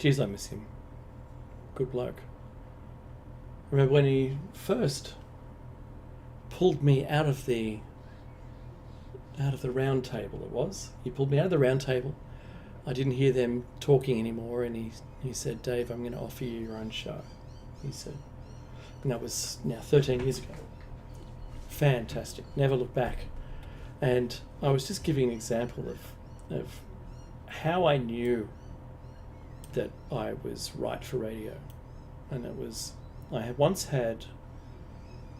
Geez, I miss him. Good bloke. I remember when he first pulled me out of the round table. He pulled me out of the round table. I didn't hear them talking anymore, and he said, "Dave, I'm going to offer you your own show," he said. And that was now 13 years ago. Fantastic. Never looked back. And I was just giving an example of how I knew that I was right for radio. And it was, I had once had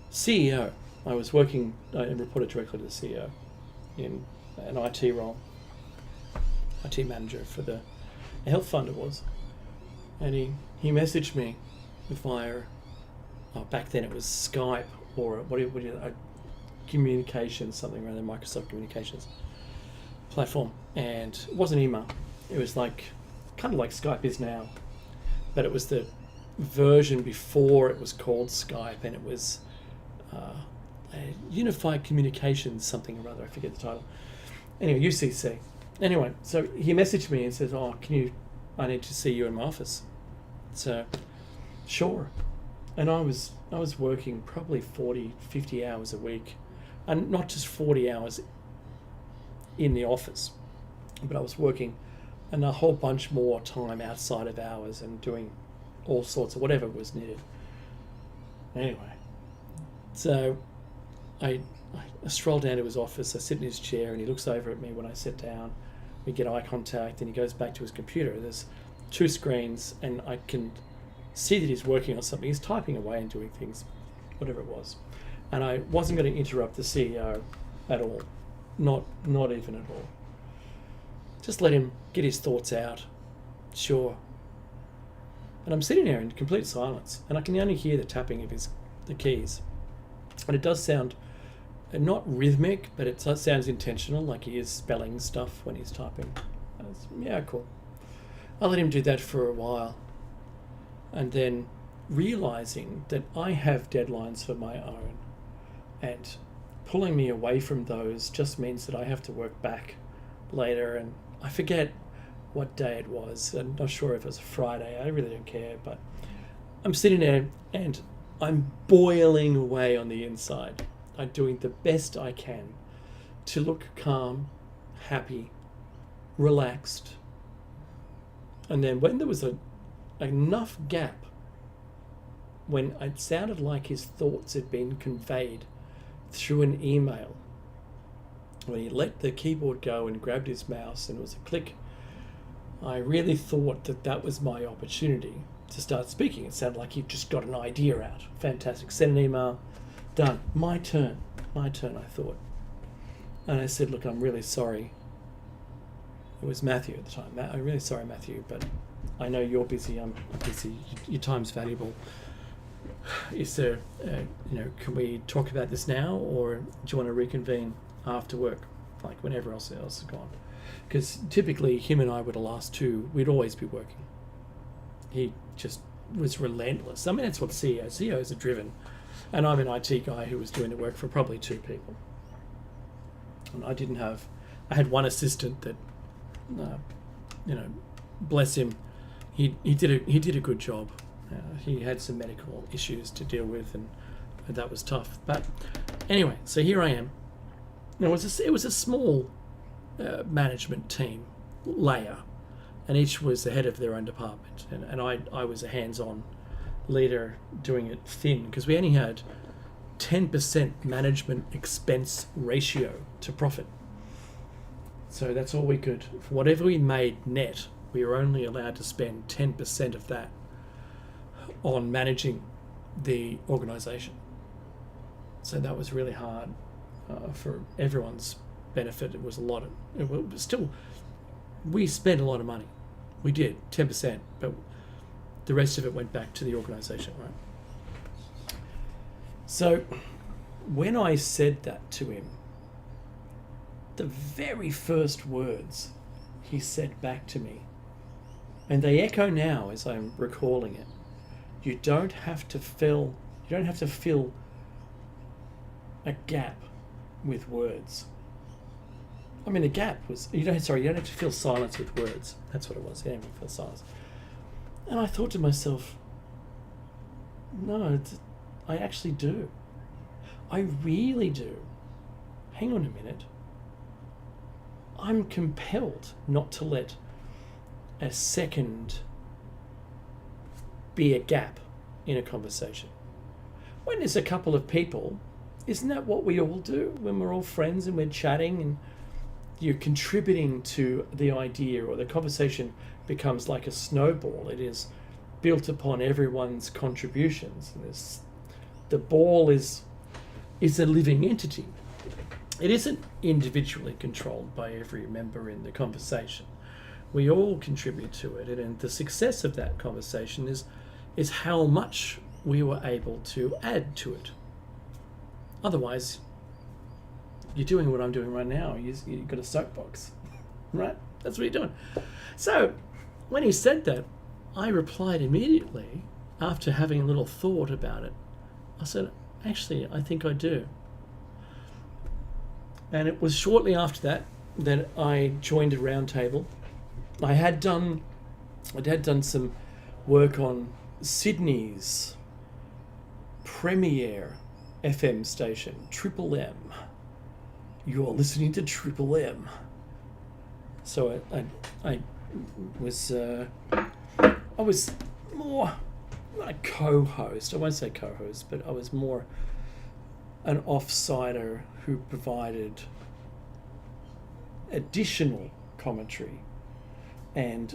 CEO. I was working, I reported directly to the CEO in an IT role, IT manager for the health fund it was. And he messaged me via, back then it was Skype or communications, something around the Microsoft Communications platform. And it wasn't email. It was like, kind of like Skype is now, but it was the version before it was called Skype, and it was Unified Communications something or other, I forget the title. Anyway, UCC. Anyway, so he messaged me and says, I need to see you in my office. So, sure. And I was working probably 40, 50 hours a week, and not just 40 hours in the office, but I was working and a whole bunch more time outside of hours and doing all sorts of whatever was needed. Anyway, so I stroll down to his office, I sit in his chair, and he looks over at me when I sit down. We get eye contact, and he goes back to his computer. There's two screens, and I can see that he's working on something. He's typing away and doing things, whatever it was. And I wasn't going to interrupt the CEO at all. Not even at all. Just let him get his thoughts out. Sure. And I'm sitting there in complete silence, and I can only hear the tapping of the keys. And it does sound not rhythmic, but it sounds intentional, like he is spelling stuff when he's typing. Yeah, cool. I let him do that for a while, and then realizing that I have deadlines for my own, and pulling me away from those just means that I have to work back later, and I forget what day it was. I'm not sure if it was a Friday. I really don't care, but I'm sitting there and I'm boiling away on the inside. I'm doing the best I can to look calm, happy, relaxed. And then when there was enough gap, when it sounded like his thoughts had been conveyed through an email, when he let the keyboard go and grabbed his mouse and it was a click, I really thought that was my opportunity to start speaking. It sounded like he just got an idea out. Fantastic. Send an email. Done. My turn, I thought. And I said, look, I'm really sorry. It was Matthew at the time. I'm really sorry, Matthew, but I know you're busy. I'm busy. Your time's valuable. Is there, can we talk about this now, or do you want to reconvene after work, like when everyone else is gone? Because typically him and I were the last two. We'd always be working. He just was relentless. I mean, that's what CEOs are driven. And I'm an IT guy who was doing the work for probably two people. And I had one assistant that, bless him, he did a good job. He had some medical issues to deal with, and that was tough. But anyway, so here I am. It was a small management team layer, and each was the head of their own department, and I was a hands-on leader doing it thin, because we only had 10% management expense ratio to profit. So that's all we could, for whatever we made net, we were only allowed to spend 10% of that on managing the organization. So that was really hard for everyone's benefit. It was still, we spent a lot of money. We did, 10%, but the rest of it went back to the organization, right? So when I said that to him, the very first words he said back to me, and they echo now as I'm recalling it, you don't have to fill a gap with words. I mean, the gap was, you don't have to fill silence with words. That's what it was. You don't have to fill silence. And I thought to myself, no, I actually do. I really do. Hang on a minute. I'm compelled not to let a second be a gap in a conversation. When there's a couple of people, isn't that what we all do when we're all friends and we're chatting and you're contributing to the idea, or the conversation becomes like a snowball? It is built upon everyone's contributions. And the ball is a living entity. It isn't individually controlled by every member in the conversation. We all contribute to it, and the success of that conversation is how much we were able to add to it. Otherwise, you're doing what I'm doing right now. You've got a soapbox, right? That's what you're doing. So when he said that, I replied immediately after having a little thought about it. I said, actually, I think I do. And it was shortly after that I joined a round table. I had done some work on Sydney's premier FM station, Triple M. You're listening to Triple M. So I was more not a co-host. I won't say co-host, but I was more an off-sider who provided additional commentary. And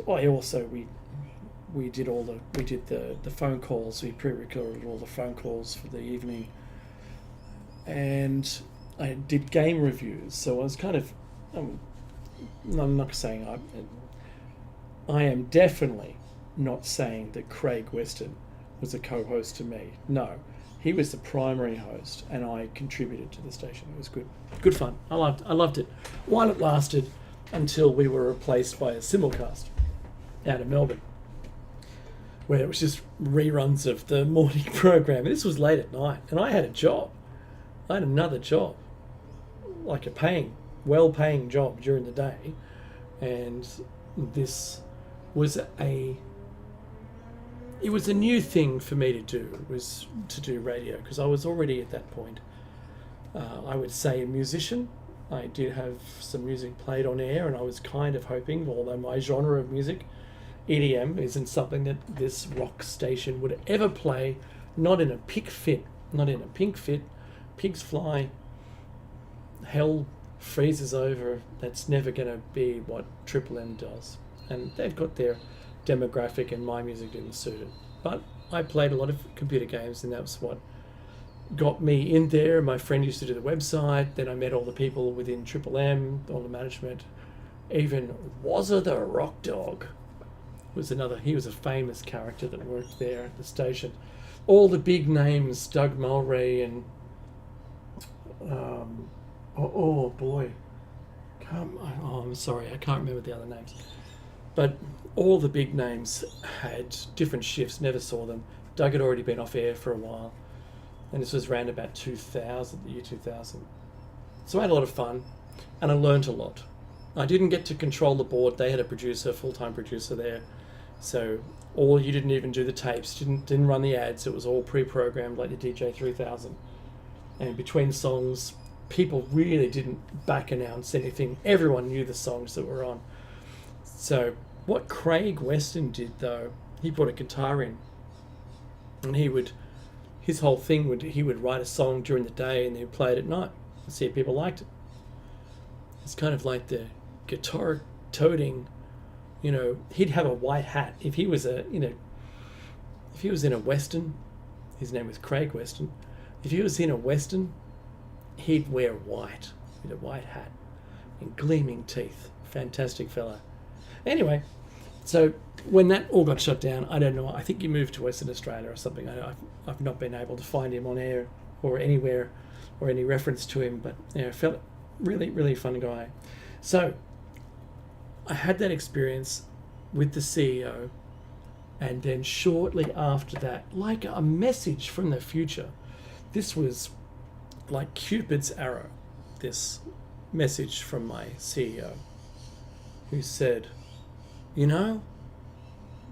we did the phone calls. We pre-recorded all the phone calls for the evening, and I did game reviews. So I was kind of, I'm not saying I am definitely not saying that Craig Weston was a co-host to me. No, he was the primary host, and I contributed to the station. It was good fun. I loved it while it lasted, until we were replaced by a simulcast out of Melbourne, where it was just reruns of the morning program. And this was late at night, and I had a job. I had another job, like a well-paying job during the day, and this was a new thing for me to do, was to do radio, because I was already at that point, I would say, a musician. I did have some music played on air, and I was kind of hoping, although my genre of music, EDM, isn't something that this rock station would ever play, not in a pink fit. Pigs fly, hell freezes over. That's never going to be what Triple M does. And they've got their demographic, and my music didn't suit it. But I played a lot of computer games, and that was what got me in there. My friend used to do the website. Then I met all the people within Triple M, all the management. Even Wazza the Rock Dog was another. He was a famous character that worked there at the station. All the big names, Doug Mulray and I'm sorry, I can't remember the other names. But all the big names had different shifts. Never saw them. Doug had already been off air for a while. And this was around about 2000, the year 2000. So I had a lot of fun, and I learned a lot. I didn't get to control the board. They had a producer, full-time producer there. So you didn't even do the tapes, didn't run the ads. It was all pre-programmed like the DJ 3000. And between songs, people really didn't back announce anything. Everyone knew the songs that were on. So what Craig Weston did, though, he brought a guitar in, and his whole thing he would write a song during the day and then play it at night and see if people liked it. It's kind of like the guitar toting, he'd have a white hat. If he was in a Western, his name was Craig Weston. If he was in a Western, he'd wear white with a white hat and gleaming teeth. Fantastic fella. Anyway, so when that all got shut down, I don't know, I think he moved to Western Australia or something. I've not been able to find him on air or anywhere or any reference to him, but felt really, really fun guy. So I had that experience with the CEO, and then shortly after that, like a message from the future, this was like Cupid's arrow, this message from my CEO, who said,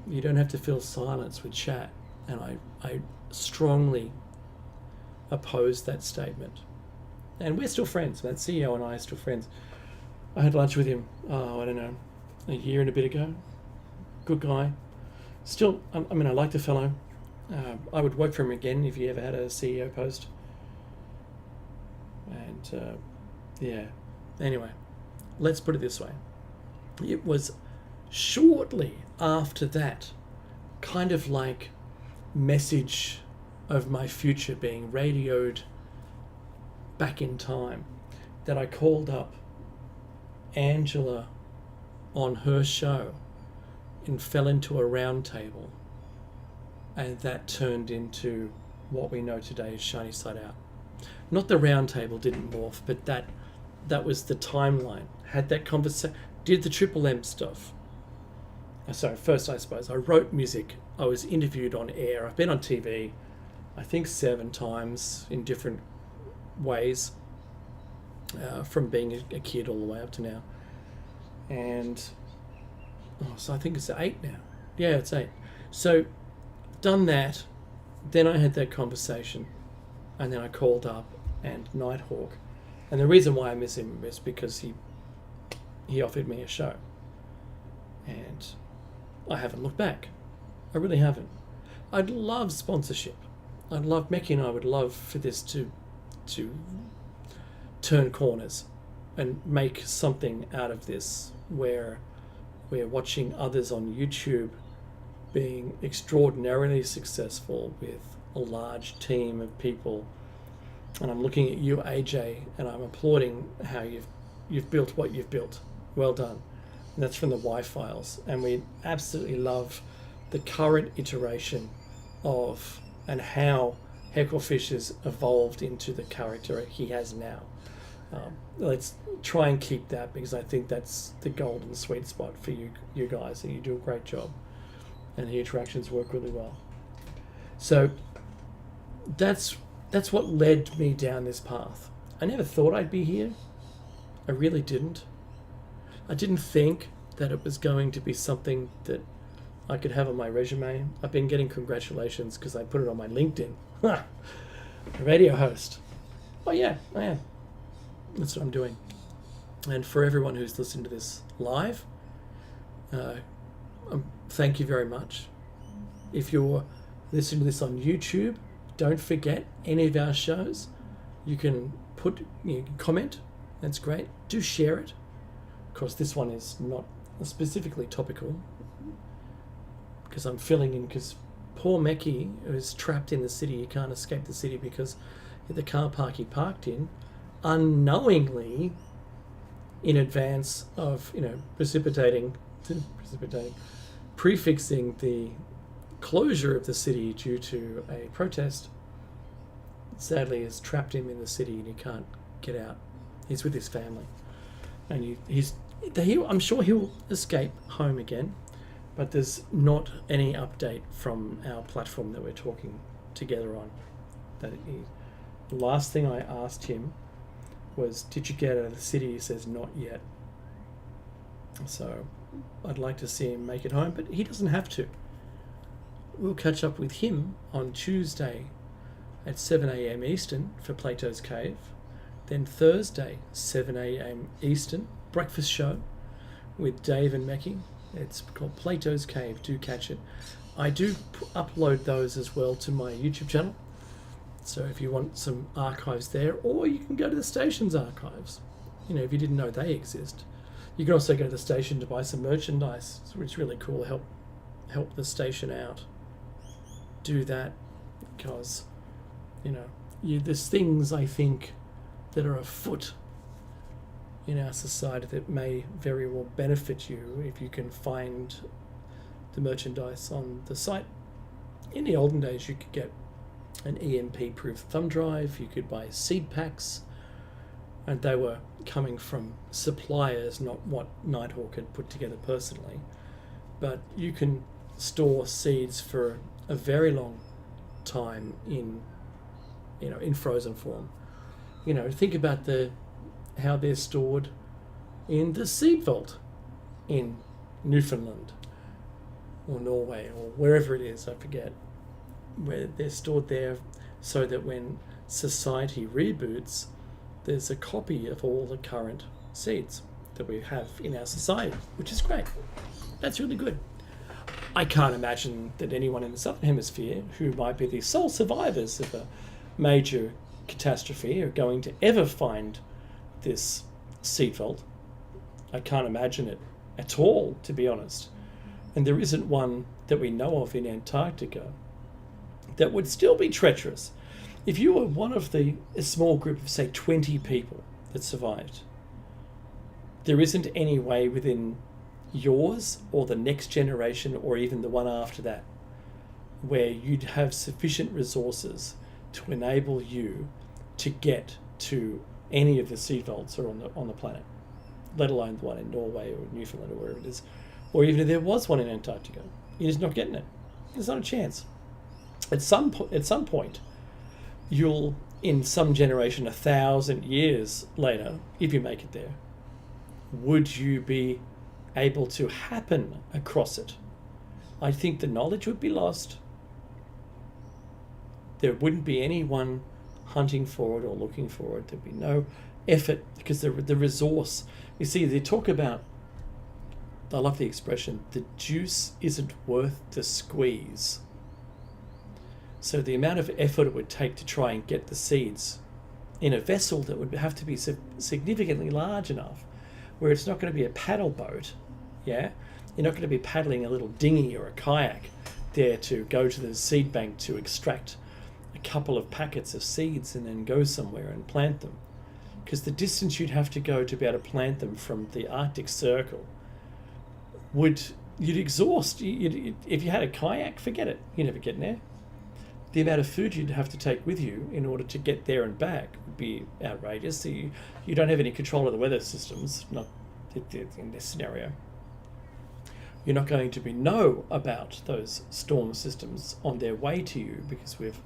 You don't have to fill silence with chat. And I strongly oppose that statement. And we're still friends. That CEO and I are still friends. I had lunch with him, I don't know, a year and a bit ago. Good guy. Still, I like the fellow. I would work for him again if he ever had a CEO post. And, yeah. Anyway, let's put it this way. It was shortly after that, kind of like message of my future being radioed back in time, that I called up Angela on her show and fell into a round table, and that turned into what we know today as Shiny Side Out. Not the round table didn't morph, but that was the timeline. Had that conversation, did the Triple M stuff. So first, I suppose, I wrote music. I was interviewed on air. I've been on TV, I think 7 times in different ways, from being a kid all the way up to now. And so I think it's 8 now. Yeah, it's 8. So done that. Then I had that conversation, and then I called up and Nighthawk. And the reason why I miss him is because he offered me a show, and I haven't looked back. I really haven't. I'd love sponsorship. I'd love, Mecky and I would love for this to turn corners and make something out of this, where we're watching others on YouTube being extraordinarily successful with a large team of people. And I'm looking at you, AJ, and I'm applauding how you've built what you've built. Well done. And that's from the Y Files. And we absolutely love the current iteration of and how Hecklefish has evolved into the character he has now. Let's try and keep that, because I think that's the golden sweet spot for you guys, and you do a great job. And the interactions work really well. So that's what led me down this path. I never thought I'd be here. I really didn't. I didn't think that it was going to be something that I could have on my resume. I've been getting congratulations because I put it on my LinkedIn. A radio host. Oh yeah, I am. That's what I'm doing. And for everyone who's listening to this live, thank you very much. If you're listening to this on YouTube, don't forget any of our shows. You can comment. That's great. Do share it. Of course, this one is not specifically topical, because I'm filling in, because poor Mecky is trapped in the city. He can't escape the city because the car park he parked in, unknowingly, in advance of prefixing the closure of the city due to a protest, sadly has trapped him in the city and he can't get out. He's with his family, and I'm sure he'll escape home again, but there's not any update from our platform that we're talking together on. The last thing I asked him was, did you get out of the city? He says, not yet. So I'd like to see him make it home, but he doesn't have to. We'll catch up with him on Tuesday at 7 a.m. Eastern for Plato's Cave. Then Thursday, 7 a.m. Eastern, breakfast show with Dave and Mecky. It's called Plato's Cave. Do catch it. I do upload those as well to my YouTube channel. So if you want some archives there, or you can go to the station's archives. If you didn't know they exist. You can also go to the station to buy some merchandise, which is really cool. Help the station out. Do that, because there's things, I think, that are afoot in our society that may very well benefit you if you can find the merchandise on the site. In the olden days, you could get an EMP-proof thumb drive. You could buy seed packs, and they were coming from suppliers, not what Nighthawk had put together personally. But you can store seeds for a very long time in frozen form. Think about how they're stored in the seed vault in Newfoundland. or Norway or wherever it is, I forget, where they're stored there so that when society reboots, there's a copy of all the current seeds that we have in our society, which is great. That's really good. I can't imagine that anyone in the Southern Hemisphere, who might be the sole survivors of a major catastrophe, are going to ever find this seed vault. I can't imagine it at all, to be honest. And there isn't one that we know of in Antarctica that would still be treacherous. If you were one of a small group of, say, 20 people that survived, there isn't any way within yours or the next generation or even the one after that where you'd have sufficient resources to enable you to get to any of the seed vaults that are on the planet, let alone the one in Norway or Newfoundland or wherever it is, or even if there was one in Antarctica. You're just not getting it. There's not a chance. At some point, you'll, in some generation, 1,000 years later, if you make it there, would you be able to happen across it? I think the knowledge would be lost. There wouldn't be anyone hunting for it or looking for it. There'd be no effort because the resource. You see, they talk about, I love the expression, the juice isn't worth the squeeze. So the amount of effort it would take to try and get the seeds in a vessel that would have to be significantly large enough where it's not going to be a paddle boat, yeah? You're not going to be paddling a little dinghy or a kayak there to go to the seed bank to extract a couple of packets of seeds and then go somewhere and plant them. Because the distance you'd have to go to be able to plant them from the Arctic Circle you'd exhaust. If you had a kayak, forget it. You're never getting there. The amount of food you'd have to take with you in order to get there and back would be outrageous. So you don't have any control of the weather systems, not in this scenario. You're not going to know about those storm systems on their way to you because we've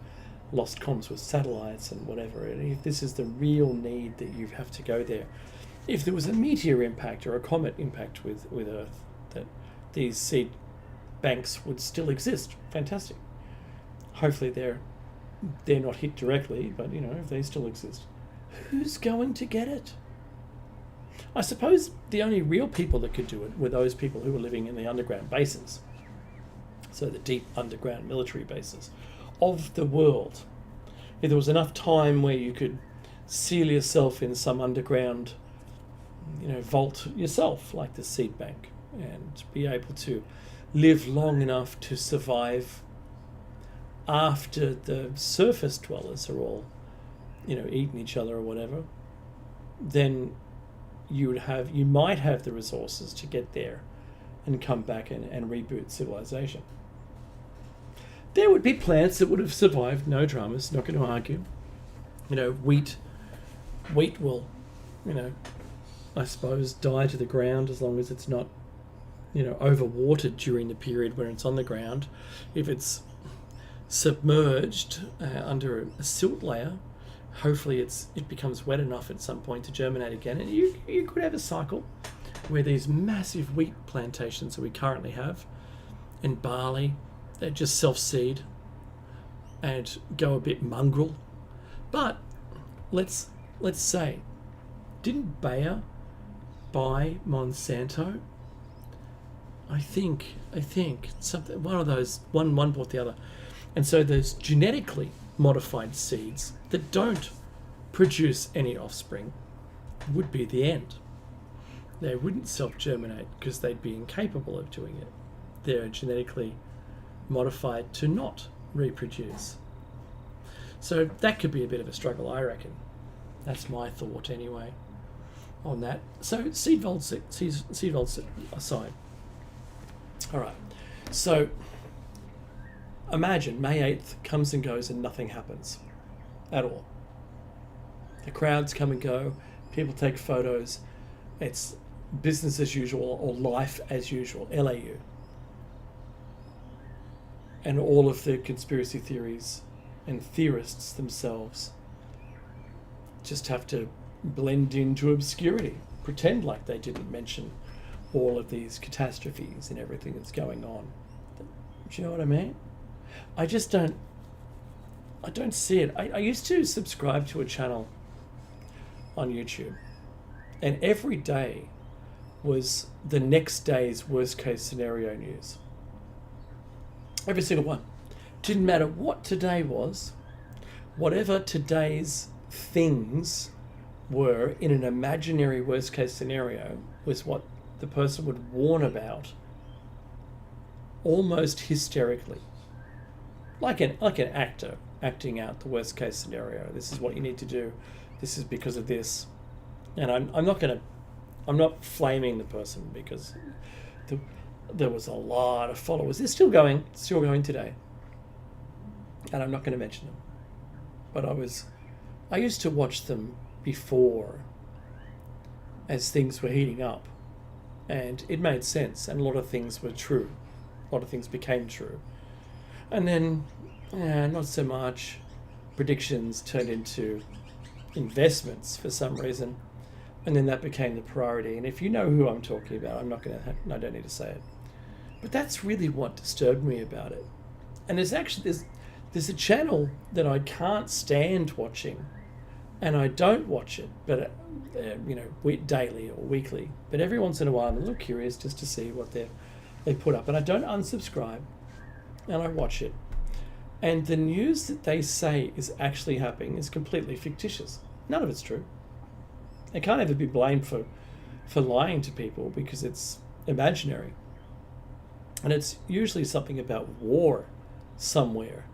lost comms with satellites and whatever. And if this is the real need that you have to go there, if there was a meteor impact or a comet impact with Earth, that these seed banks would still exist. Fantastic. Hopefully they're not hit directly, but if they still exist, who's going to get it? I suppose the only real people that could do it were those people who were living in the underground bases. So the deep underground military bases of the world. If there was enough time where you could seal yourself in some underground, vault yourself, like the seed bank, and be able to live long enough to survive after the surface dwellers are all, eating each other or whatever, then you might have the resources to get there and come back and reboot civilization. There would be plants that would have survived, no dramas, not going to argue. Wheat will, I suppose, die to the ground as long as it's not, overwatered during the period when it's on the ground. If it's submerged under a silt layer, hopefully it becomes wet enough at some point to germinate again, and you could have a cycle where these massive wheat plantations that we currently have and barley, they just self-seed and go a bit mongrel. But let's say, didn't Bayer buy Monsanto? I think something, one of those, one bought the other. And so those genetically modified seeds that don't produce any offspring would be the end. They wouldn't self-germinate because they'd be incapable of doing it. They're genetically modified to not reproduce. So that could be a bit of a struggle, I reckon. That's my thought anyway on that. So seed vaults aside. All right. So imagine May 8th comes and goes and nothing happens at all. The crowds come and go, people take photos, it's business as usual or life as usual, LAU. And all of the conspiracy theories and theorists themselves just have to blend into obscurity, pretend like they didn't mention all of these catastrophes and everything that's going on Do you know what I mean? I just don't. I don't see it. I used to subscribe to a channel on YouTube, and every day was the next day's worst case scenario news. Every single one. Didn't matter what today was, whatever today's things were in an imaginary worst case scenario was what the person would warn about, almost hysterically. Like an actor acting out the worst case scenario. This is what you need to do. This is because of this. And I'm not flaming the person, because there was a lot of followers. They're still going today. And I'm not going to mention them. But I used to watch them before, as things were heating up. And it made sense, and a lot of things were true. A lot of things became true. And then, not so much. Predictions turned into investments for some reason. And then that became the priority. And if you know who I'm talking about, I don't need to say it. But that's really what disturbed me about it. And there's a channel that I can't stand watching, and I don't watch it, but daily or weekly. But every once in a while, I'm a little curious just to see what they put up, and I don't unsubscribe, and I watch it. And the news that they say is actually happening is completely fictitious. None of it's true. It can't ever be blamed for lying to people, because it's imaginary. And it's usually something about war somewhere.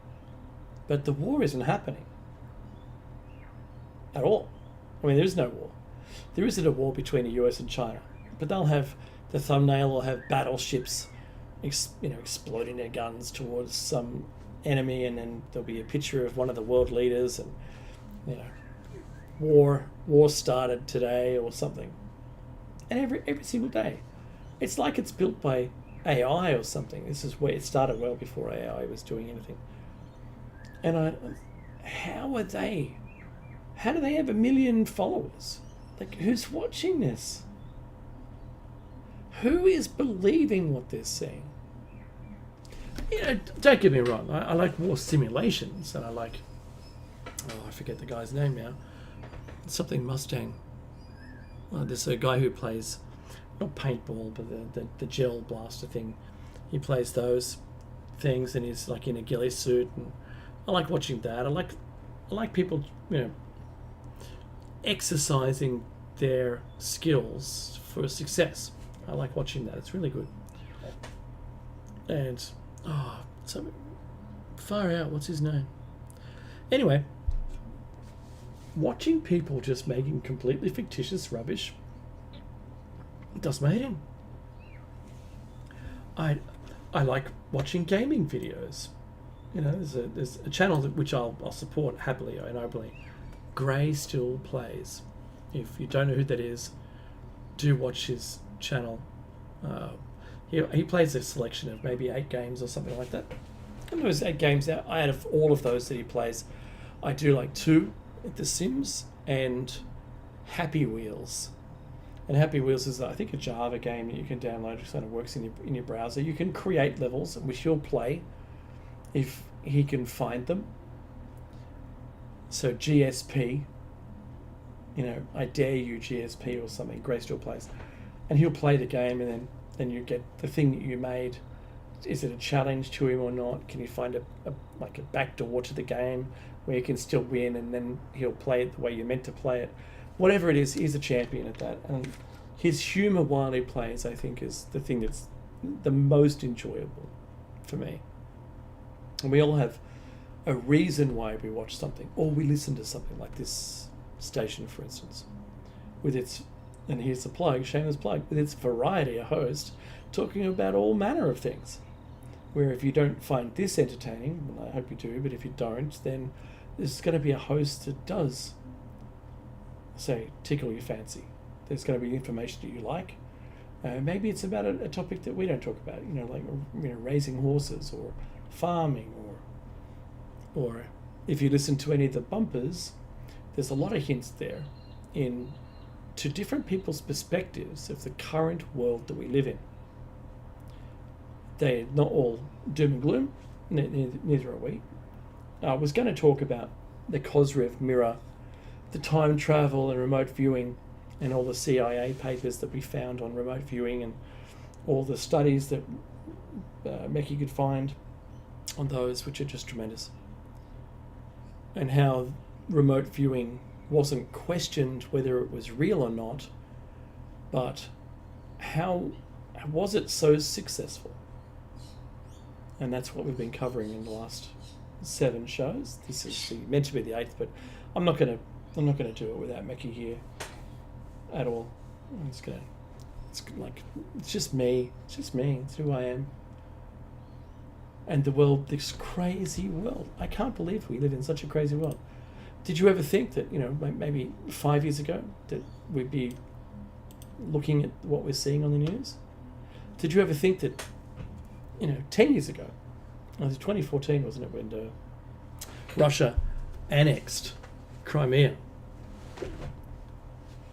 But the war isn't happening at all. I mean, there is no war. There isn't a war between the US and China. But the thumbnail will have battleships exploding their guns towards some enemy, and then there'll be a picture of one of the world leaders, and war started today or something. And every single day. It's like it's built by AI or something. This is where it started, well before AI was doing anything. And how do they have 1 million followers? Like, who's watching this? Who is believing what they're seeing? Don't get me wrong. I like war simulations, and I like, I forget the guy's name now. Something Mustang. There's a guy who plays, not paintball, but the gel blaster thing. He plays those things, and he's like in a ghillie suit, and I like watching that. I like people, exercising their skills for success. I like watching that. It's really good. And so far out. What's his name? Anyway, watching people just making completely fictitious rubbish does my head in. I like watching gaming videos. There's a channel which I'll support happily and openly. Gray Still Plays. If you don't know who that is, do watch his channel. He plays a selection of maybe 8 games or something like that. And those 8 games, out of all of those that he plays, I do like 2, The Sims and Happy Wheels. And Happy Wheels is, I think, a Java game that you can download. It kind of works in your browser. You can create levels, which he'll play if he can find them. So GSP, I dare you GSP or something, Gray Still Plays. And he'll play the game, and then you get the thing that you made. Is it a challenge to him or not? Can you find a backdoor to the game where you can still win, and then he'll play it the way you're meant to play it? Whatever it is, he's a champion at that. And his humour while he plays, I think, is the thing that's the most enjoyable for me. And we all have a reason why we watch something, or we listen to something, like this station, for instance, with its, and here's the plug, shameless plug, with its variety of hosts talking about all manner of things. Where if you don't find this entertaining, well, I hope you do, but if you don't, then there's going to be a host that does, say, tickle your fancy. There's going to be information that you like. Maybe it's about a topic that we don't talk about, like raising horses or farming, or if you listen to any of the bumpers, there's a lot of hints there to different people's perspectives of the current world that we live in. they're not all doom and gloom. Neither are we. I was going to talk about the Kozyrev mirror, the time travel and remote viewing, and all the CIA papers that we found on remote viewing, and all the studies that Meki could find on those, which are just tremendous. And how remote viewing wasn't questioned whether it was real or not, but how was it so successful? And that's what we've been covering in the last 7 shows. This is meant to be the 8th, but I'm not gonna do it without Meki here at all. It's just me. It's just me. It's who I am. And the world, this crazy world. I can't believe we live in such a crazy world. Did you ever think that, maybe 5 years ago, that we'd be looking at what we're seeing on the news? Did you ever think that, 10 years ago, it was 2014, wasn't it, when Russia annexed Crimea,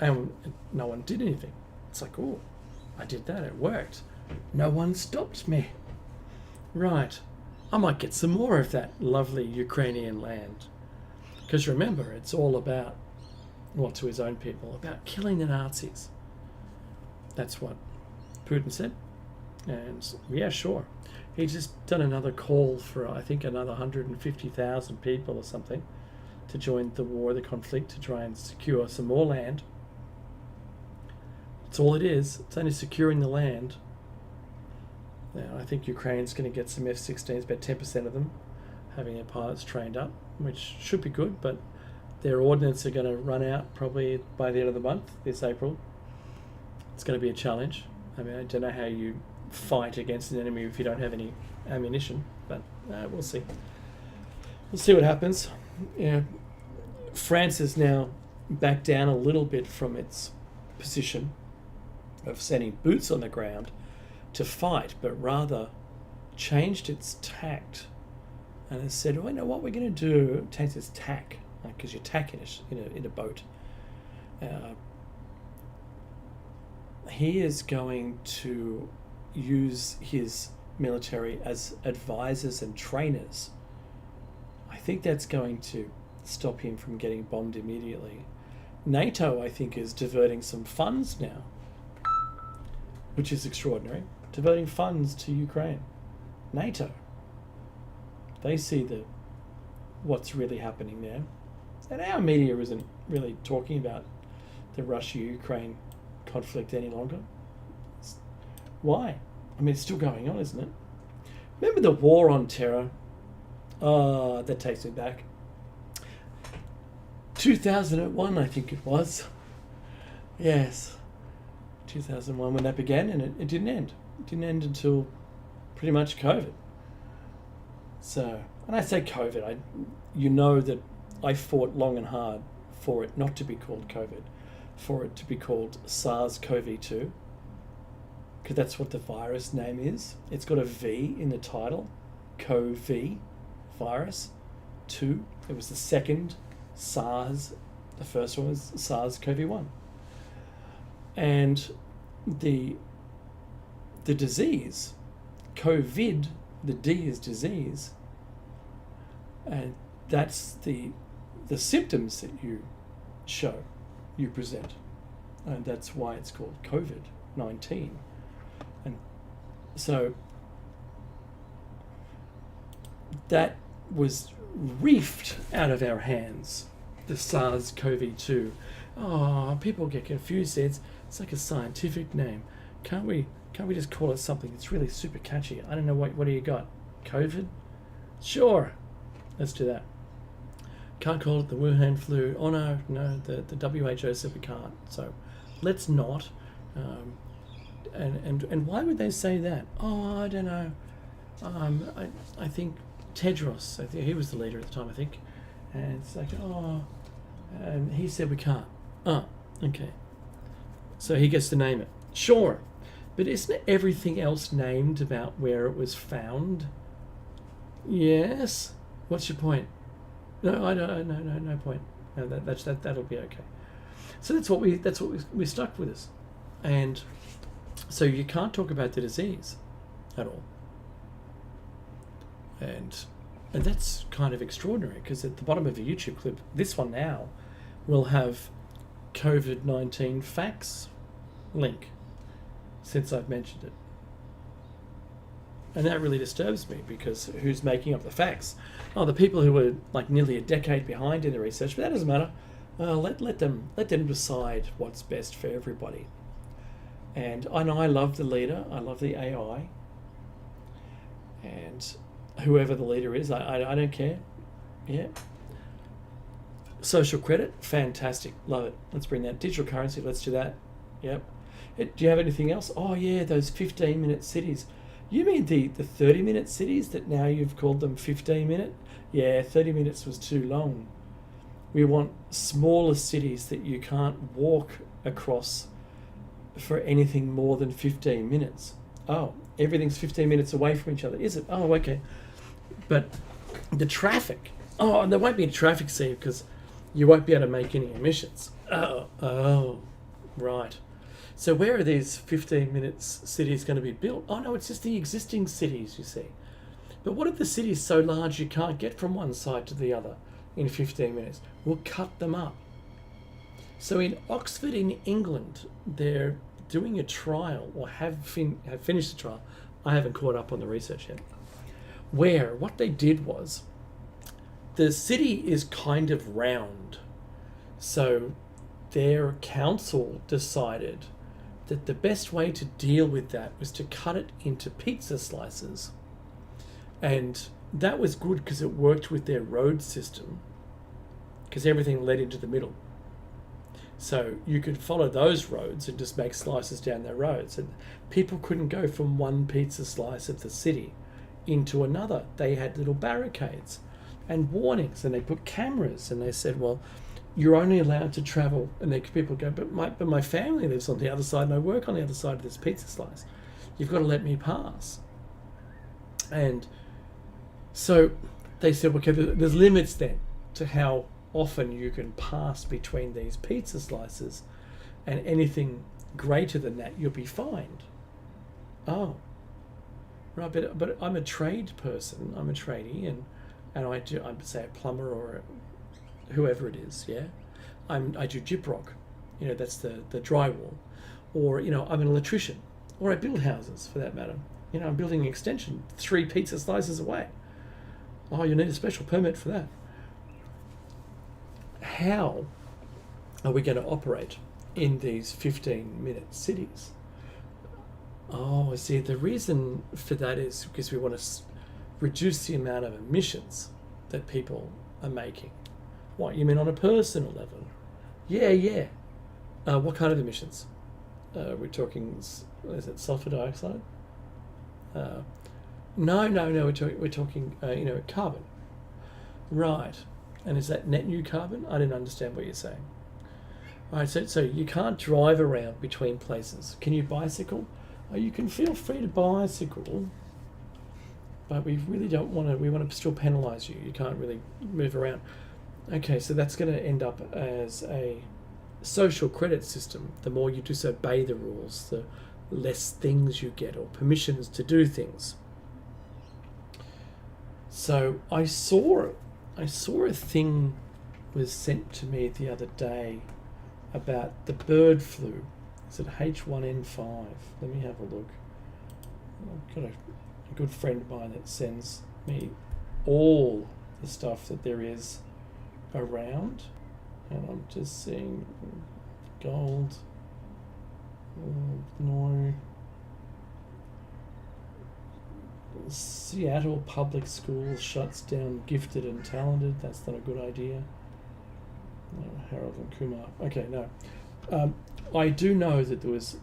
and no one did anything? It's like, oh, I did that, it worked. No one stopped me. Right, I might get some more of that lovely Ukrainian land. Because remember, it's all about, to his own people, about killing the Nazis. That's what Putin said. And yeah, sure. He's just done another call for, I think, another 150,000 people or something to join the war, the conflict, to try and secure some more land. That's all it is. It's only securing the land. Now, I think Ukraine's going to get some F-16s, about 10% of them, having their pilots trained up, which should be good, but their ordnance are going to run out probably by the end of the month, this April. It's going to be a challenge. I mean, I don't know how you fight against an enemy if you don't have any ammunition, but we'll see. We'll see what happens. France has now backed down a little bit from its position of sending boots on the ground to fight, but rather changed its tact and has said, I know what we're going to do. It takes its tack, because you tack in a boat. He is going to use his military as advisors and trainers. I think that's going to stop him from getting bombed immediately. NATO, I think, is diverting some funds now, which is extraordinary. Diverting funds to Ukraine. NATO. They see what's really happening there. And our media isn't really talking about the Russia-Ukraine conflict any longer. Why? I mean, it's still going on, isn't it? Remember the war on terror? Oh, that takes me back. 2001, I think it was. Yes. 2001 when that began, and it didn't end. It didn't end until pretty much COVID. So, and I say COVID, you know that I fought long and hard for it not to be called COVID, for it to be called SARS-CoV-2, because that's what the virus name is. It's got a V in the title, CoV, virus, 2. It was the second SARS, the first one was SARS-CoV-1. And the disease, COVID, the D is disease, and that's the symptoms that you show, you present, and that's why it's called COVID-19. And so that was reefed out of our hands, the SARS-CoV-2. Oh, people get confused. It's like a scientific name. Can't we just call it something that's really super catchy? I don't know, what do you got? COVID? Sure, let's do that. Can't call it the Wuhan flu. Oh no, the WHO said we can't. So let's not. And why would they say that? Oh, I don't know. I think Tedros, he was the leader at the time, I think. And it's like, and he said we can't. Oh, okay. So he gets to name it. Sure. But isn't everything else named about where it was found? Yes. What's your point? No, I don't. No point. No, that'll be okay. So that's what we're stuck with us, and so you can't talk about the disease at all. And that's kind of extraordinary, because at the bottom of a YouTube clip, this one now will have COVID-19 facts link, since I've mentioned it. And that really disturbs me, because who's making up the facts? Oh, the people who were like nearly a decade behind in the research, but that doesn't matter. Let them decide what's best for everybody. And I know I love the leader, I love the AI, and whoever the leader is, I don't care. Yeah. Social credit, fantastic, love it. Let's bring that. Digital currency, let's do that. Yep. Do you have anything else? Oh yeah, those 15-minute cities. You mean the 30-minute cities that now you've called them 15-minute? Yeah, 30 minutes was too long. We want smaller cities that you can't walk across for anything more than 15 minutes. Oh, everything's 15 minutes away from each other, is it? Oh, okay. But the traffic. Oh, and there won't be a traffic scene because you won't be able to make any emissions. Oh, right. So where are these 15 minutes cities going to be built? Oh no, it's just the existing cities, you see. But what if the city's so large you can't get from one side to the other in 15 minutes? We'll cut them up. So in Oxford in England, they're doing a trial, or have finished the trial. I haven't caught up on the research yet. Where what they did was, the city is kind of round. So their council decided that the best way to deal with that was to cut it into pizza slices. And that was good because it worked with their road system, because everything led into the middle. So you could follow those roads and just make slices down their roads. And people couldn't go from one pizza slice of the city into another. They had little barricades and warnings, and they put cameras, and they said, well, you're only allowed to travel. And people go, but my family lives on the other side and I work on the other side of this pizza slice. You've got to let me pass. And so they said, okay, there's limits then to how often you can pass between these pizza slices, and anything greater than that, you'll be fined. Oh, right, but I'm a trade person, I'm a tradie, and I'm say a plumber or whoever it is, yeah. I do gyprock, that's the drywall, or I'm an electrician, or I build houses for that matter. I'm building an extension 3 pizza slices away. Oh, you need a special permit for that. How are we going to operate in these 15-minute cities? Oh, see, the reason for that is because we want to reduce the amount of emissions that people are making. What, you mean on a personal level? Yeah. What kind of emissions? We're talking, is it sulfur dioxide? No. We're talking, carbon. Right. And is that net new carbon? I didn't understand what you're saying. All right, so you can't drive around between places. Can you bicycle? Oh, you can feel free to bicycle, but we really don't want to. We want to still penalise you. You can't really move around. Okay, so that's going to end up as a social credit system. The more you disobey the rules, the less things you get, or permissions to do things. So I saw a thing was sent to me the other day about the bird flu. Is it H1N5? Let me have a look. I've got a good friend of mine that sends me all the stuff that there is around, and I'm just seeing gold. No. Seattle Public Schools shuts down gifted and talented. That's not a good idea. No, Harold and Kumar. Okay, no. I do know that there's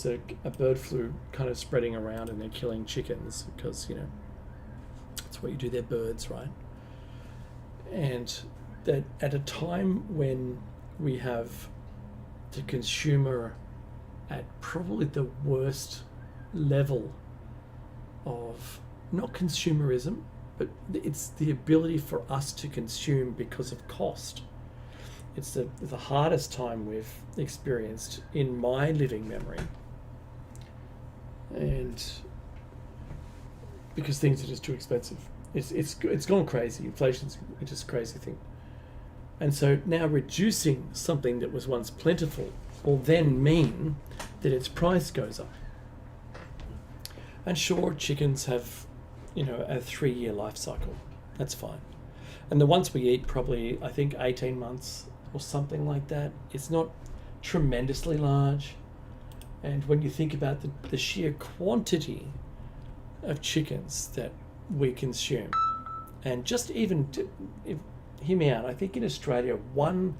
a bird flu kind of spreading around, and they're killing chickens because, that's what you do. They're birds, right? And that at a time when we have the consumer at probably the worst level of, not consumerism, but it's the ability for us to consume because of cost. It's the hardest time we've experienced in my living memory. And because things are just too expensive. It's gone crazy. Inflation's just a crazy thing. And so now reducing something that was once plentiful will then mean that its price goes up. And sure, chickens have, a 3-year life cycle. That's fine. And the ones we eat probably, I think, 18 months or something like that. It's not tremendously large. And when you think about the sheer quantity of chickens that we consume, and just even, hear me out, I think in Australia, one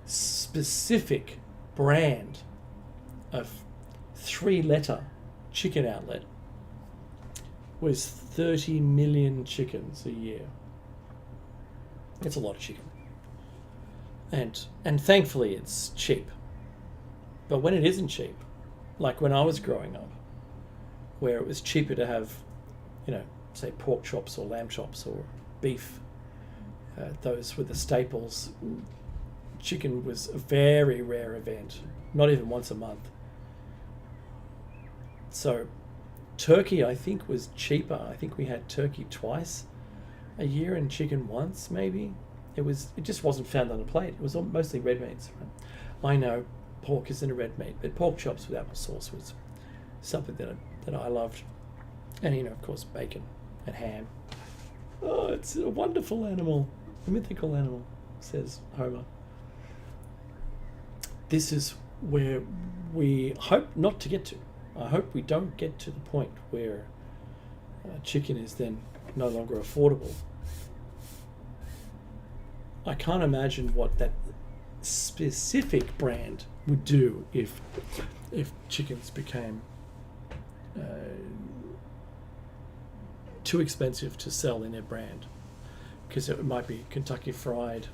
specific brand of 3-letter chicken outlet was 30 million chickens a year. It's a lot of chicken. And thankfully it's cheap. But when it isn't cheap, like when I was growing up, where it was cheaper to have, say pork chops or lamb chops or beef, those were the staples. Chicken was a very rare event, not even once a month. So turkey, I think, was cheaper. I think we had turkey twice a year and chicken once, maybe. It just wasn't found on a plate. It was mostly red meats. Right? I know pork isn't a red meat, but pork chops with apple sauce was something that I loved. And, of course, bacon and ham. Oh, it's a wonderful animal, a mythical animal, says Homer. This is where we hope not to get to. I hope we don't get to the point where chicken is then no longer affordable. I can't imagine what that specific brand would do if chickens became too expensive to sell in their brand, because it might be Kentucky Fried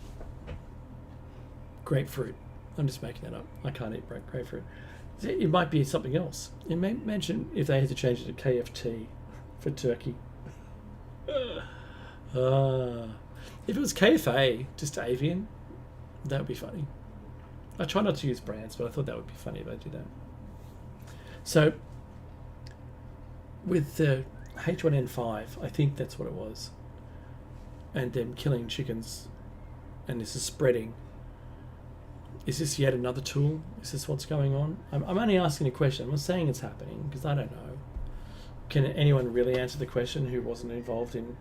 Grapefruit. I'm just making that up. I can't eat grapefruit. It might be something else. Imagine if they had to change it to KFT for turkey. If it was KFA, just avian, that would be funny. I try not to use brands, but I thought that would be funny if I did that. So, with the H1N5, I think that's what it was, and them killing chickens, and this is spreading. Is this yet another tool? Is this what's going on? I'm only asking a question. I'm not saying it's happening, because I don't know. Can anyone really answer the question who wasn't involved in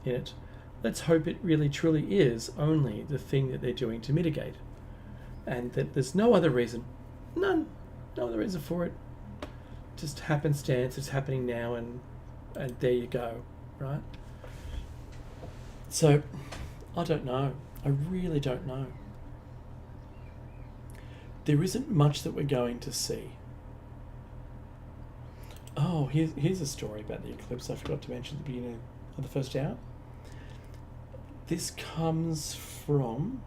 it? Let's hope it really truly is only the thing that they're doing to mitigate, and that there's no other reason, no other reason for it. Just happenstance, it's happening now, and there you go, right? So, I don't know. I really don't know. There isn't much that we're going to see. Oh, here's a story about the eclipse I forgot to mention at the beginning of the first hour. This comes from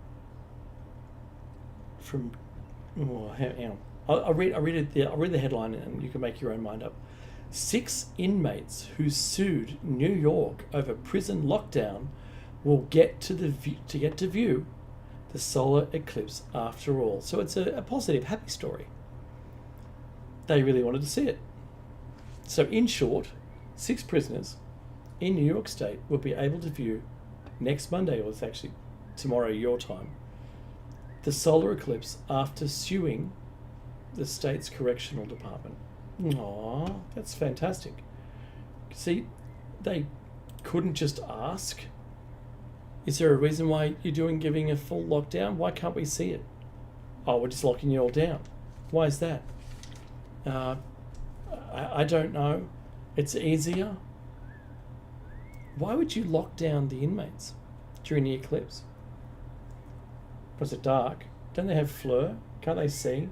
hang on. I'll read the headline, and you can make your own mind up. 6 inmates who sued New York over prison lockdown will get to view the solar eclipse after all. So it's a positive, happy story. They really wanted to see it. So in short, 6 prisoners in New York State will be able to view next Monday, or it's actually tomorrow your time, the solar eclipse after suing the state's correctional department. Aww, that's fantastic. See, they couldn't just ask, is there a reason why you're giving a full lockdown? Why can't we see it? Oh, we're just locking you all down. Why is that? I don't know. It's easier. Why would you lock down the inmates during the eclipse? Was it dark? Don't they have FLIR? Can't they see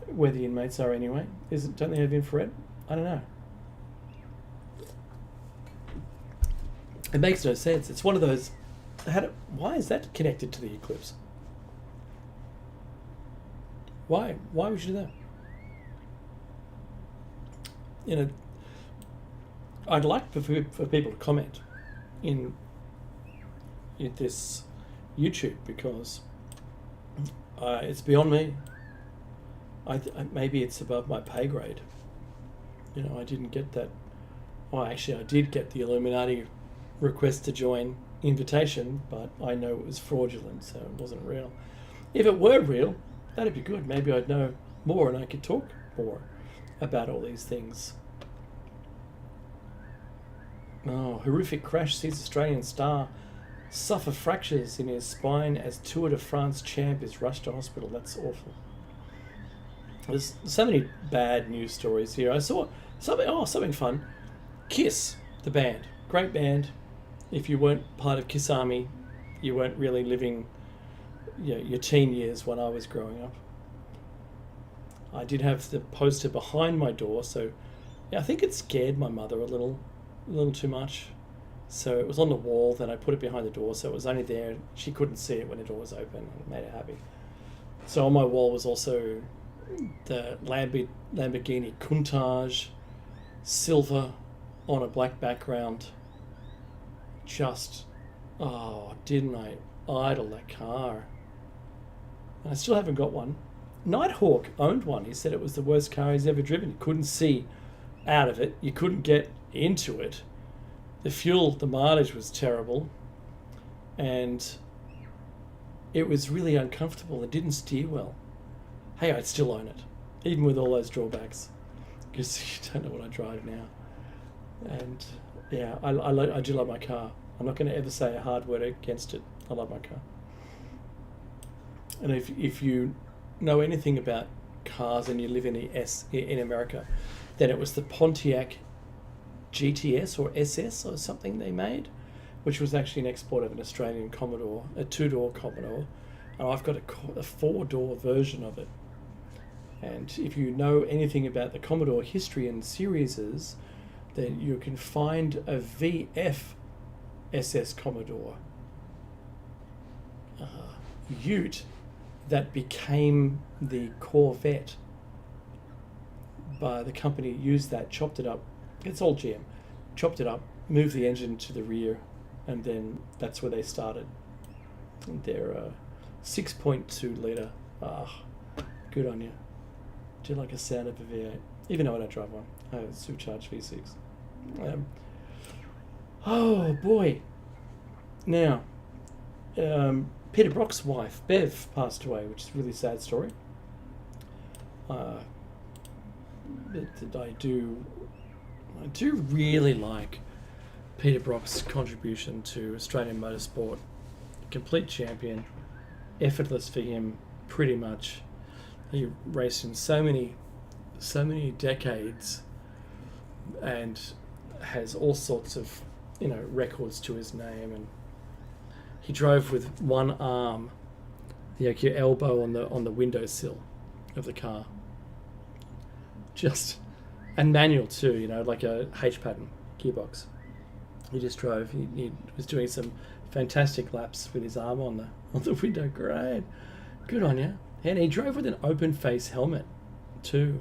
where the inmates are anyway? Don't they have infrared? I don't know. It makes no sense. It's one of those. Why is that connected to the eclipse? Why? Why would you do that? I'd like for people to comment in this YouTube, because it's beyond me. Maybe it's above my pay grade. I didn't get that. Well, actually, I did get the Illuminati request to join invitation, but I know it was fraudulent, so it wasn't real. If it were real, that'd be good. Maybe I'd know more and I could talk more about all these things. Oh, horrific crash sees Australian star suffer fractures in his spine as Tour de France champ is rushed to hospital. That's awful. There's so many bad news stories here. I saw something fun. Kiss, the band. Great band. If you weren't part of Kiss Army, you weren't really living your teen years when I was growing up. I did have the poster behind my door, so I think it scared my mother a little too much. So it was on the wall, then I put it behind the door, so it was only there. She couldn't see it when the door was open. It made her happy. So on my wall was also the Lamborghini Countach, silver on a black background. Didn't I idle that car? And I still haven't got one. Nighthawk owned one. He said it was the worst car he's ever driven. You couldn't see out of it. You couldn't get into it. The mileage was terrible. And it was really uncomfortable. It didn't steer well. Hey, I'd still own it, even with all those drawbacks, because you don't know what I drive now. And yeah, I do love my car. I'm not going to ever say a hard word against it. I love my car. And if you know anything about cars and you live in America, then it was the Pontiac GTS or SS or something they made, which was actually an export of an Australian Commodore, a 2-door Commodore, and I've got a 4-door version of it. And if you know anything about the Commodore history and series, then you can find a VF SS Commodore Ute that became the Corvette. By the company used that, chopped it up. It's all GM. Chopped it up, moved the engine to the rear, and then that's where they started. They're 6.2 litre. Good on you. Do you like a sound of a V8? Even though I don't drive one. I have a supercharged V6. Oh boy. Now, Peter Brock's wife, Bev, passed away, which is a really sad story. I do really like Peter Brock's contribution to Australian motorsport. Complete champion, effortless for him, pretty much. He raced in so many decades, and has all sorts of records to his name. And he drove with one arm, your elbow on the windowsill of the car. And manual too, like a H pattern gearbox. He just drove. He was doing some fantastic laps with his arm on the window. Great, good on you. And he drove with an open face helmet too.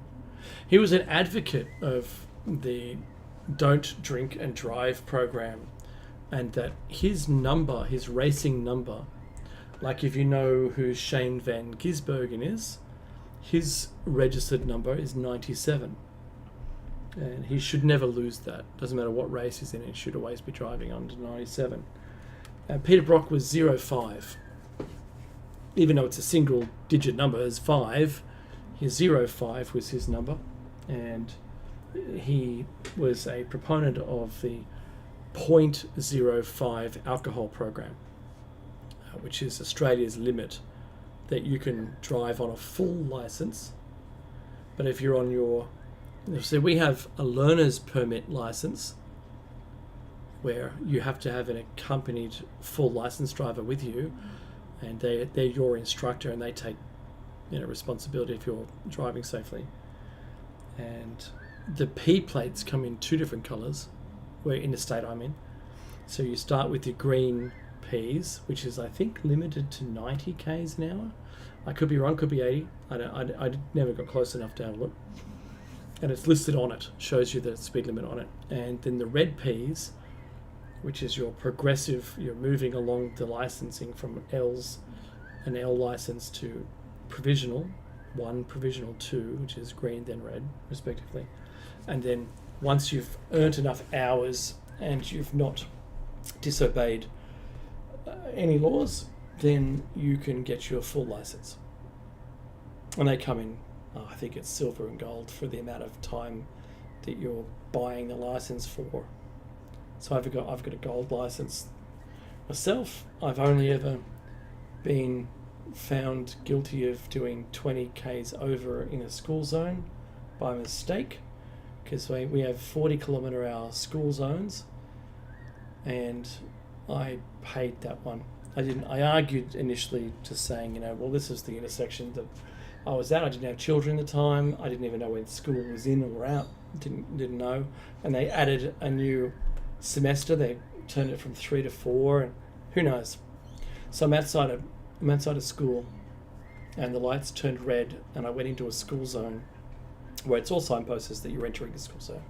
He was an advocate of the Don't Drink and Drive program, and that his racing number, like if you know who Shane Van Gisbergen is, his registered number is 97. And he should never lose that. Doesn't matter what race he's in, he should always be driving under 97. Peter Brock was 05. Even though it's a single digit number, as 5, his 05 was his number. And he was a proponent of the 0.05 alcohol program, which is Australia's limit that you can drive on a full license. But if you're on so we have a learner's permit license where you have to have an accompanied full license driver with you, and they're your instructor, and they take responsibility if you're driving safely. And the P plates come in 2 different colours, where in the state I'm in. So you start with your green Ps, which is I think limited to 90 k's an hour. I could be wrong, could be 80. I never got close enough to have a look. And it's listed on it, shows you the speed limit on it. And then the red Ps, which is your progressive, you're moving along the licensing from an L license to provisional 1, provisional 2, which is green then red respectively. And then once you've earned enough hours and you've not disobeyed any laws, then you can get your full license. And they come in, I think it's silver and gold for the amount of time that you're buying the license for. So I've got a gold license myself. I've only ever been found guilty of doing 20 k's over in a school zone by mistake, because we have 40-kilometre-hour school zones, and I paid that one. I argued initially to saying, well, this is the intersection that I was at. I didn't have children at the time. I didn't even know when school was in or out. Didn't know. And they added a new semester. They turned it from 3 to 4, and who knows. So I'm outside of school, and the lights turned red, and I went into a school zone where it's all signposts that you're entering the school zone.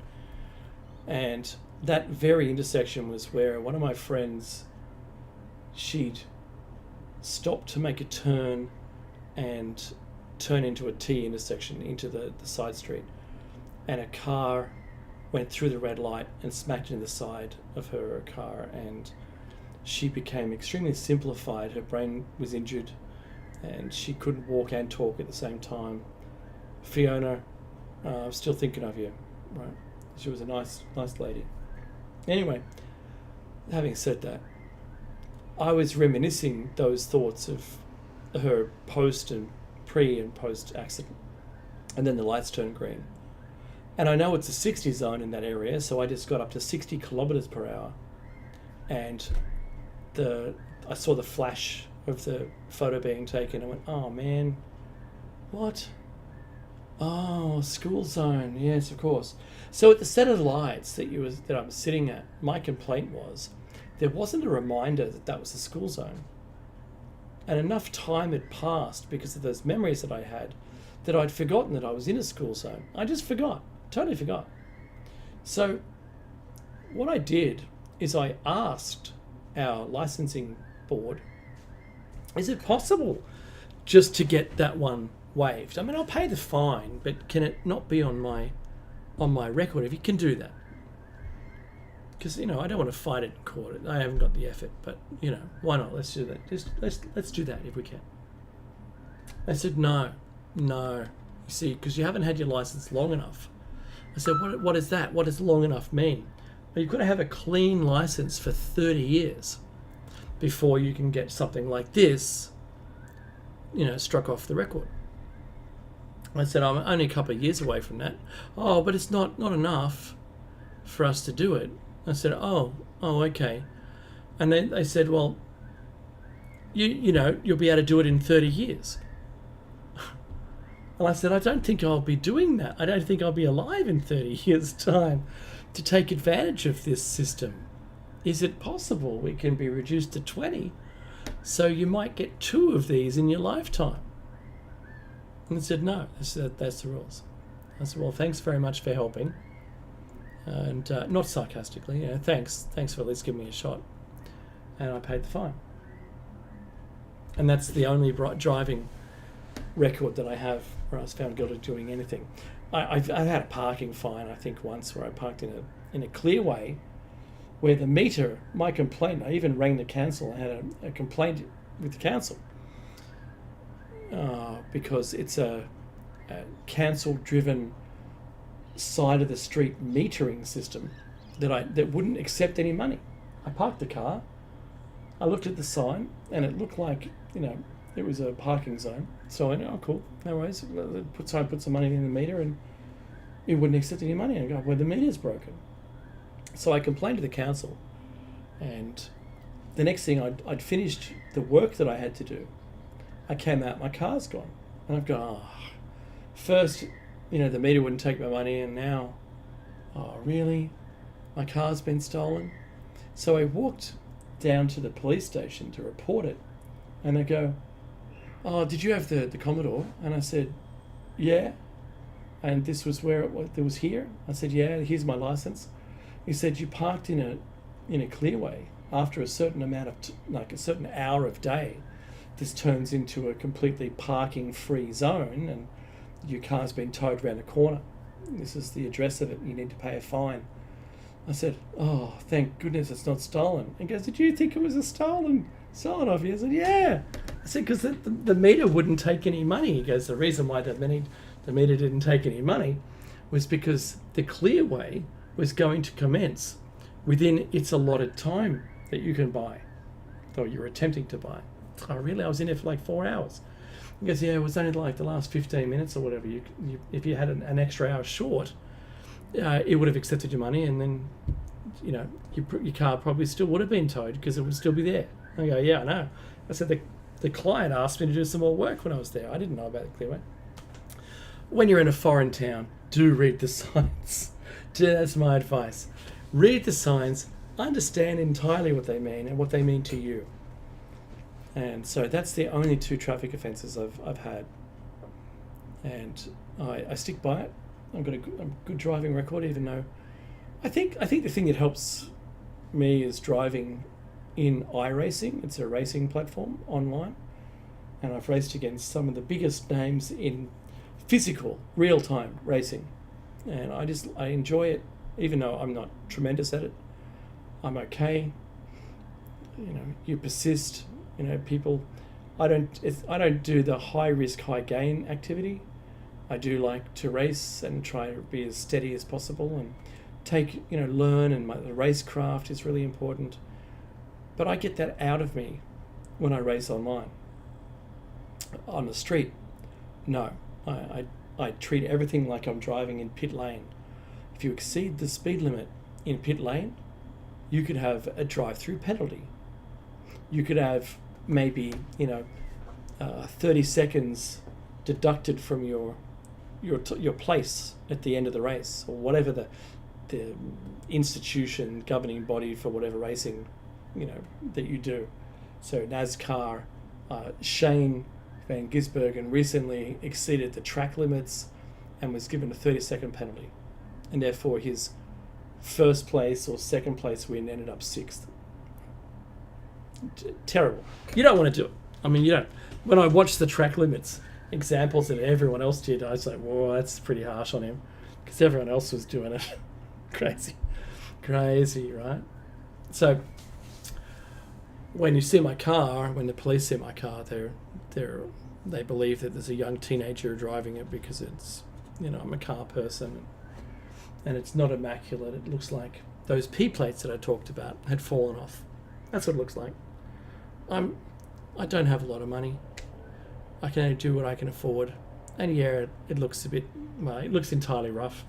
And that very intersection was where one of my friends, she'd stopped to make a turn and turn into a T intersection into the side street, and a car went through the red light and smacked into the side of her car, and she became extremely simplified. Her brain was injured and she couldn't walk and talk at the same time. Fiona, I'm still thinking of you, right? She was a nice lady. Anyway, having said that, I was reminiscing those thoughts of her post and pre and post accident, and then the lights turned green. And I know it's a 60 zone in that area, so I just got up to 60 kilometers per hour, and I saw the flash of the photo being taken. I went, oh man, what? Oh, school zone, yes, of course. So at the set of lights that I was sitting at, my complaint was there wasn't a reminder that was the school zone. And enough time had passed because of those memories that I had that I'd forgotten that I was in a school zone. I just forgot, totally forgot. So what I did is I asked our licensing board, is it possible just to get that one waived? I mean, I'll pay the fine, but can it not be on my record if you can do that? Because I don't want to fight it in court. I haven't got the effort, but why not? Let's do that. Let's do that if we can. They said no. You see, because you haven't had your license long enough. I said, what is that? What does long enough mean? Well, you've got to have a clean license for 30 years before you can get something like this, struck off the record. I said, I'm only a couple of years away from that. Oh, but it's not enough for us to do it. I said, oh, okay. And then they said, well, you'll be able to do it in 30 years. And I said, I don't think I'll be doing that. I don't think I'll be alive in 30 years' time to take advantage of this system. Is it possible we can be reduced to 20? So you might get 2 of these in your lifetime. And they said, no, that's the rules. I said, well, thanks very much for helping. And not sarcastically, thanks for at least giving me a shot. And I paid the fine. And that's the only driving record that I have where I was found guilty of doing anything. I've had a parking fine, I think, once, where I parked in a clearway where the meter, my complaint, I even rang the council. I had a complaint with the council because it's a council-driven side of the street metering system that wouldn't accept any money. I parked the car, I looked at the sign, and it looked like it was a parking zone. So I went, oh cool, no worries. Put some money in the meter, and it wouldn't accept any money. And I go, well, the meter's broken. So I complained to the council, and the next thing I'd finished the work that I had to do. I came out, my car's gone, and I've gone, first, the meter wouldn't take my money, and now, really? My car's been stolen? So I walked down to the police station to report it, and they go, oh, did you have the Commodore? And I said, yeah. And this was where it was here? I said, yeah, here's my license. He said, you parked in a clearway. After a certain amount of, a certain hour of day, this turns into a completely parking-free zone, and your car's been towed around the corner. This is the address of it. You need to pay a fine. I said, oh, thank goodness it's not stolen. He goes, did you think it was a stolen off you? I said, yeah. I said, because the meter wouldn't take any money. He goes, the reason why the meter didn't take any money was because the clearway was going to commence within its allotted time that you can buy, or you're attempting to buy. Oh, really? I was in there for like 4 hours. He goes, yeah, it was only like the last 15 minutes or whatever. If you had an extra hour short, it would have accepted your money, and then, you know, your car probably still would have been towed because it would still be there. I go, yeah, I know. I said, the client asked me to do some more work when I was there. I didn't know about the clearway. When you're in a foreign town, do read the signs. That's my advice. Read the signs, understand entirely what they mean and what they mean to you. And so that's the only 2 traffic offences I've had. And I stick by it. I've got a good driving record, even though I think the thing that helps me is driving in iRacing. It's a racing platform online, and I've raced against some of the biggest names in physical, real-time racing, and I enjoy it, even though I'm not tremendous at it. I'm okay. You know, you persist. You know, people. I don't do the high risk, high gain activity. I do like to race and try to be as steady as possible and learn, and the racecraft is really important. But I get that out of me when I race online. On the street, no. I treat everything like I'm driving in pit lane. If you exceed the speed limit in pit lane, you could have a drive-through penalty. You could have maybe 30 seconds deducted from your place at the end of the race, or whatever the institution governing body for whatever racing that you do. So NASCAR, Shane Van Gisbergen recently exceeded the track limits and was given a 30-second penalty, and therefore his first place or second place win ended up 6th. Terrible. You don't want to do it. I mean, you don't. When I watch the track limits examples that everyone else did, I was like, whoa, that's pretty harsh on him, because everyone else was doing it. Crazy, right? So when you see my car, when the police see my car, they believe that there's a young teenager driving it because it's, I'm a car person, and it's not immaculate. It looks like those P plates that I talked about had fallen off. That's what it looks like. I don't have a lot of money. I can only do what I can afford. And yeah, it looks it looks entirely rough.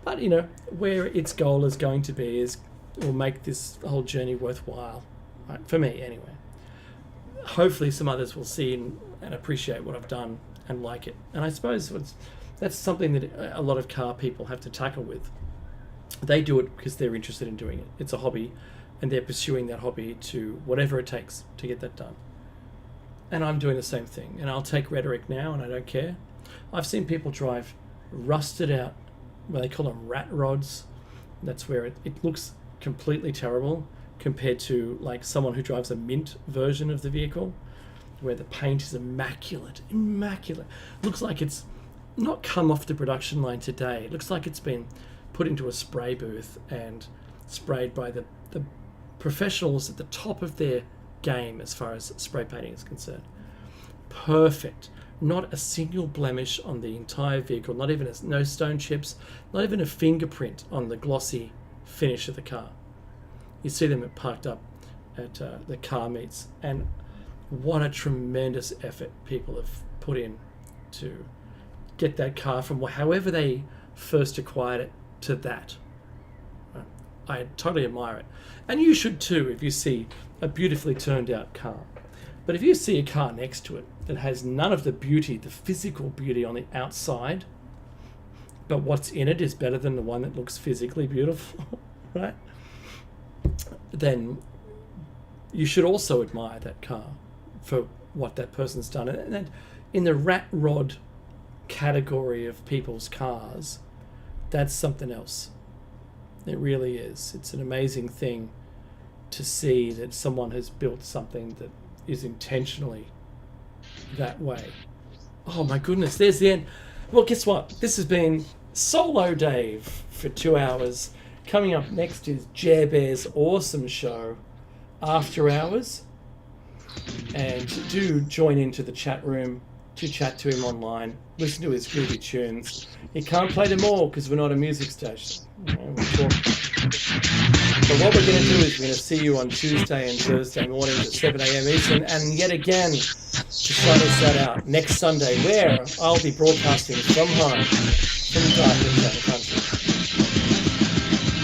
But, where its goal is going to be will make this whole journey worthwhile. Right? For me, anyway. Hopefully some others will see and appreciate what I've done and like it. And I suppose that's something that a lot of car people have to tackle with. They do it because they're interested in doing it. It's a hobby, and they're pursuing that hobby to whatever it takes to get that done. And I'm doing the same thing. And I'll take rhetoric now, and I don't care. I've seen people drive rusted out, well, they call them rat rods. That's where it looks completely terrible compared to like someone who drives a mint version of the vehicle, where the paint is immaculate. Looks like it's not come off the production line today. It looks like it's been put into a spray booth and sprayed by the professionals at the top of their game as far as spray painting is concerned. Perfect. Not a single blemish on the entire vehicle, no stone chips, not even a fingerprint on the glossy finish of the car. You see them parked up at the car meets, and what a tremendous effort people have put in to get that car from however they first acquired it to that. I totally admire it. And you should too if you see a beautifully turned out car. But if you see a car next to it that has none of the beauty, the physical beauty on the outside, but what's in it is better than the one that looks physically beautiful, right? Then you should also admire that car for what that person's done. And in the rat rod category of people's cars, that's something else. It really is. It's an amazing thing to see that someone has built something that is intentionally that way. Oh my goodness, there's the end. Well, guess what? This has been Solo Dave for 2 hours, Coming up next is Jer Bear's awesome show, After Hours. And do join into the chat room to chat to him online. Listen to his groovy tunes. He can't play them all because we're not a music station. You know, but what we're going to do is we're going to see you on Tuesday and Thursday morning at 7 a.m. Eastern, and yet again to shut us that out next Sunday, where I'll be broadcasting from home, from dark and country.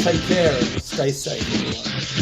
Take care and stay safe, everyone.